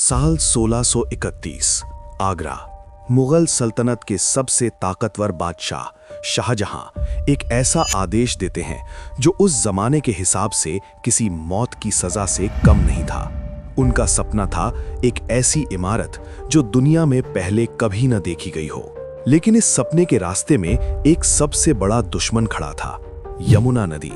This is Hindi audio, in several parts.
साल 1631 आगरा। मुगल सल्तनत के सबसे ताकतवर बादशाह शाहजहां एक ऐसा आदेश देते हैं जो उस जमाने के हिसाब से किसी मौत की सजा से कम नहीं था। उनका सपना था एक ऐसी इमारत जो दुनिया में पहले कभी न देखी गई हो। लेकिन इस सपने के रास्ते में एक सबसे बड़ा दुश्मन खड़ा था, यमुना नदी।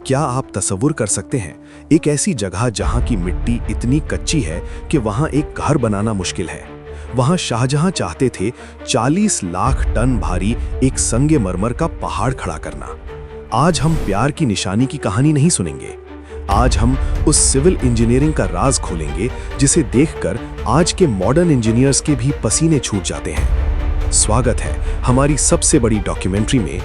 क्या आप तसव्वुर कर सकते हैं एक ऐसी जगह जहां की मिट्टी इतनी कच्ची है कि वहां एक घर बनाना मुश्किल है। वहां शाहजहां चाहते थे 40 लाख टन भारी एक संगमरमर का पहाड़ खड़ा करना। आज हम प्यार की निशानी की कहानी नहीं सुनेंगे। आज हम उस सिविल इंजीनियरिंग का राज खोलेंगे जिसे देखकर आज के मॉडर्न इंजीनियर्स के भी पसीने छूट जाते हैं। स्वागत है हमारी सबसे बड़ी डॉक्यूमेंट्री में,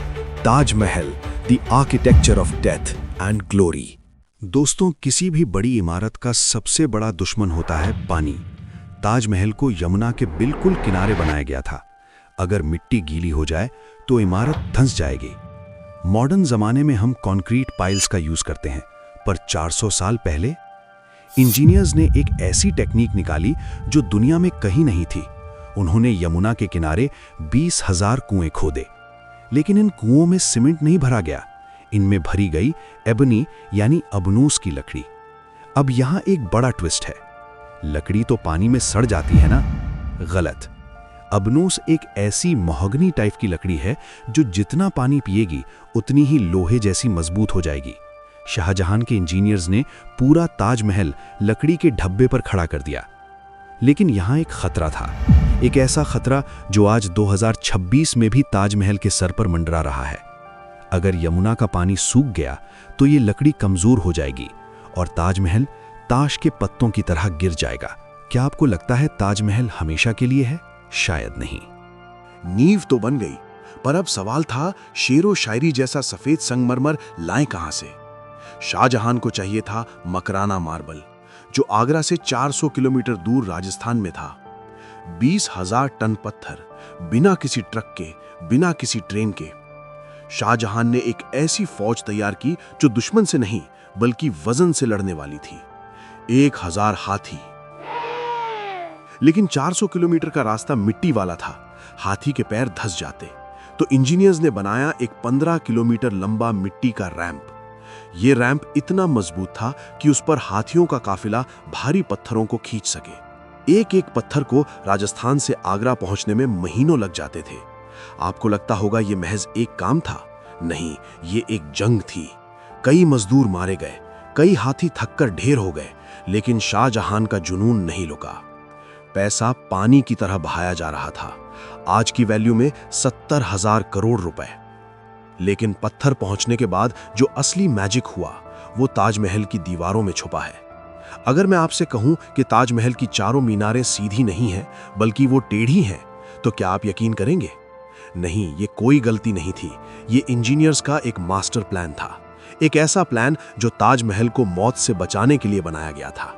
Taj Mahal, the architecture of death and glory. दोस्तों, किसी भी बड़ी इमारत का सबसे बड़ा दुश्मन होता है पानी। ताजमहल को यमुना के बिल्कुल किनारे बनाया गया था। अगर मिट्टी गीली हो जाए तो इमारत धंस जाएगी। मॉडर्न जमाने में हम कंक्रीट पाइल्स का यूज करते हैं, पर 400 साल पहले इंजीनियर्स ने एक ऐसी टेक्निक निकाली जो दुनिया में कहीं नहीं थी। उन्होंने यमुना के किनारे 20,000 कुएं खोदे। लेकिन इन कुओं में सीमेंट नहीं भरा गया, इनमें भरी गई एबनी यानी अबनूस की लकड़ी। अब यहां एक बड़ा ट्विस्ट है। लकड़ी तो पानी में सड़ जाती है ना? गलत। अबनूस एक ऐसी महोगनी टाइप की लकड़ी है जो जितना पानी पिएगी उतनी ही लोहे जैसी मजबूत हो जाएगी। शाहजहां के इंजीनियर्स ने पूरा ताजमहल लकड़ी के ढब्बे पर खड़ा कर दिया। लेकिन यहां एक खतरा था, एक ऐसा खतरा जो आज 2026 में भी ताजमहल के सर पर मंडरा रहा है। अगर यमुना का पानी सूख गया तो ये लकड़ी कमजोर हो जाएगी और ताजमहल ताश के पत्तों की तरह गिर जाएगा। क्या आपको लगता है ताजमहल हमेशा के लिए है? शायद नहीं। नींव तो बन गई, पर अब सवाल था शेरो शायरी जैसा सफेद संगमरमर लाएं कहां से। शाहजहां को चाहिए था मकराना मार्बल, जो आगरा से 400 किलोमीटर दूर राजस्थान में था। 20,000 टन पत्थर, बिना किसी ट्रक के, बिना किसी ट्रेन के। शाहजहां ने एक ऐसी फौज तैयार की जो दुश्मन से नहीं बल्कि वजन से लड़ने वाली थी। 1000 हाथी। लेकिन 400 किलोमीटर का रास्ता मिट्टी वाला था, हाथी के पैर धंस जाते। तो इंजीनियर्स ने बनाया एक 15 किलोमीटर लंबा मिट्टी का रैंप। यह रैंप इतना मजबूत था कि उस पर हाथियों का काफिला भारी पत्थरों को खींच सके। एक एक पत्थर को राजस्थान से आगरा पहुंचने में महीनों लग जाते थे। आपको लगता होगा यह महज एक काम था? नहीं, ये एक जंग थी। कई मजदूर मारे गए, कई हाथी थककर ढेर हो गए, लेकिन शाहजहां का जुनून नहीं रुका। पैसा पानी की तरह बहाया जा रहा था, आज की वैल्यू में 70,000 करोड़ रुपए। लेकिन पत्थर पहुंचने के बाद जो असली मैजिक हुआ वो ताजमहल की दीवारों में छुपा है। अगर मैं आपसे कहूं कि ताजमहल की चारों मीनारें सीधी नहीं हैं बल्कि वो टेढ़ी हैं, तो क्या आप यकीन करेंगे? नहीं, ये कोई गलती नहीं थी। ये इंजीनियर्स का एक मास्टर प्लान था, एक ऐसा प्लान जो ताजमहल को मौत से बचाने के लिए बनाया गया था।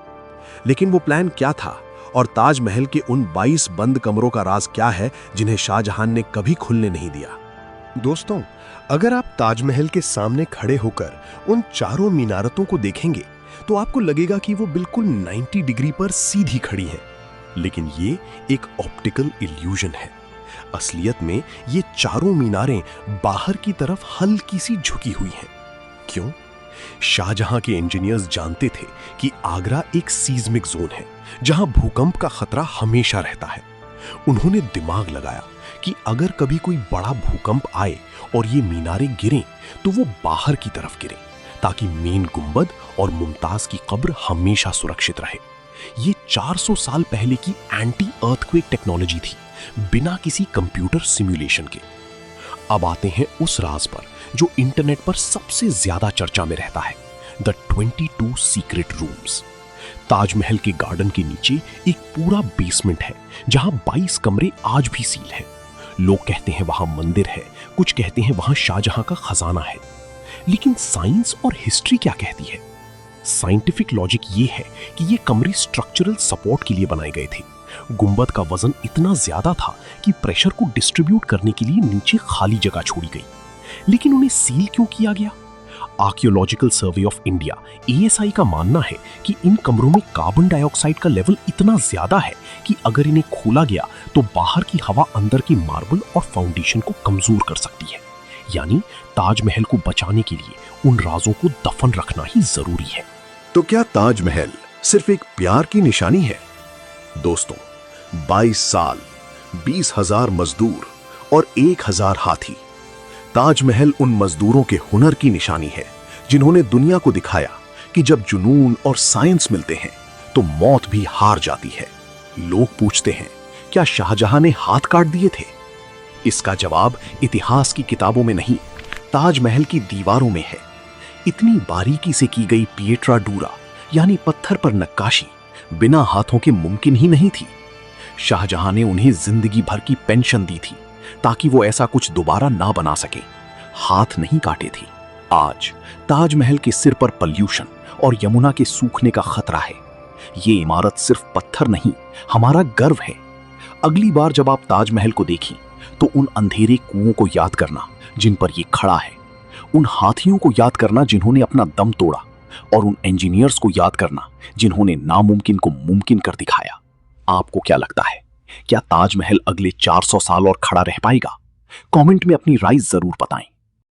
लेकिन वो प्लान क्या था और ताजमहल के उन 22 बंद कमरों का राज क्या है जिन्हें शाहजहां ने कभी खुलने नहीं दिया? दोस्तों, अगर आप ताजमहल के सामने खड़े होकर उन चारों मीनारतों को देखेंगे तो आपको लगेगा कि वो बिल्कुल 90 डिग्री पर सीधी खड़ी हैं। लेकिन ये एक ऑप्टिकल इल्यूजन है। असलियत में ये चारों मीनारें बाहर की तरफ हल्की सी झुकी हुई हैं। क्यों? शाहजहां के इंजीनियर्स जानते थे कि आगरा एक सीज्मिक जोन है जहां भूकंप का खतरा हमेशा रहता है। उन्होंने दिमाग लगाया कि अगर कभी कोई बड़ा भूकंप आए और ये मीनारें गिरें तो वो बाहर की तरफ गिरें, ताकि मेन गुंबद और मुमताज की कब्र हमेशा सुरक्षित रहे। ये 400 साल पहले की एंटी अर्थक्वेक टेक्नोलॉजी थी, बिना किसी कंप्यूटर सिमुलेशन के। अब आते हैं उस राज पर जो इंटरनेट पर सबसे ज्यादा चर्चा में रहता है, द 22 सीक्रेट रूम्स। ताजमहल के गार्डन के नीचे एक पूरा बेसमेंट है जहां 22 कमरे आज भी सील हैं। लोग कहते हैं वहां मंदिर है, कुछ कहते हैं वहां शाहजहां का खजाना है। लेकिन साइंस और हिस्ट्री क्या कहती है? साइंटिफिक लॉजिक ये है कि ये कमरे स्ट्रक्चरल सपोर्ट के लिए बनाए गए थे। गुंबद का वजन इतना ज्यादा था कि प्रेशर को डिस्ट्रीब्यूट करने के लिए नीचे खाली जगह छोड़ी गई। लेकिन उन्हें सील क्यों किया गया? Archaeological survey of India ASI का मानना है कि इन कमरों में कार्बन डाइऑक्साइड का लेवल इतना ज्यादा है कि अगर इन्हें खोला गया तो बाहर की हवा अंदर की मार्बल और फाउंडेशन को कमजोर कर सकती है। यानी ताजमहल को बचाने के लिए उन राजों को दफन रखना ही जरूरी है। तो क्या ताजमहल सिर्फ एक प्यार की निशानी है? दोस्तों, 22 साल, 20,000 मजदूर और 1,000 हाथी। ताजमहल उन मजदूरों के हुनर की निशानी है जिन्होंने दुनिया को दिखाया कि जब जुनून और साइंस मिलते हैं तो मौत भी हार जाती है। लोग पूछते हैं, क्या शाहजहां ने हाथ काट दिए थे? इसका जवाब इतिहास की किताबों में नहीं, ताजमहल की दीवारों में है। इतनी बारीकी से की गई पिएट्रा डूरा यानी पत्थर पर नक्काशी बिना हाथों के मुमकिन ही नहीं थी। शाहजहां ने उन्हें जिंदगी भर की पेंशन दी थी ताकि वो ऐसा कुछ दोबारा ना बना सके, हाथ नहीं काटे थे। आज ताजमहल के सिर पर पॉल्यूशन और यमुना के सूखने का खतरा है। ये इमारत सिर्फ पत्थर नहीं, हमारा गर्व है। अगली बार जब आप ताजमहल को देखें तो उन अंधेरे कुओं को याद करना जिन पर ये खड़ा है, उन हाथियों को याद करना जिन्होंने अपना दम तोड़ा, और उन इंजीनियर्स को याद करना जिन्होंने नामुमकिन को मुमकिन कर दिखाया। आपको क्या लगता है, क्या ताजमहल अगले 400 साल और खड़ा रह पाएगा? कमेंट में अपनी राय जरूर बताएं।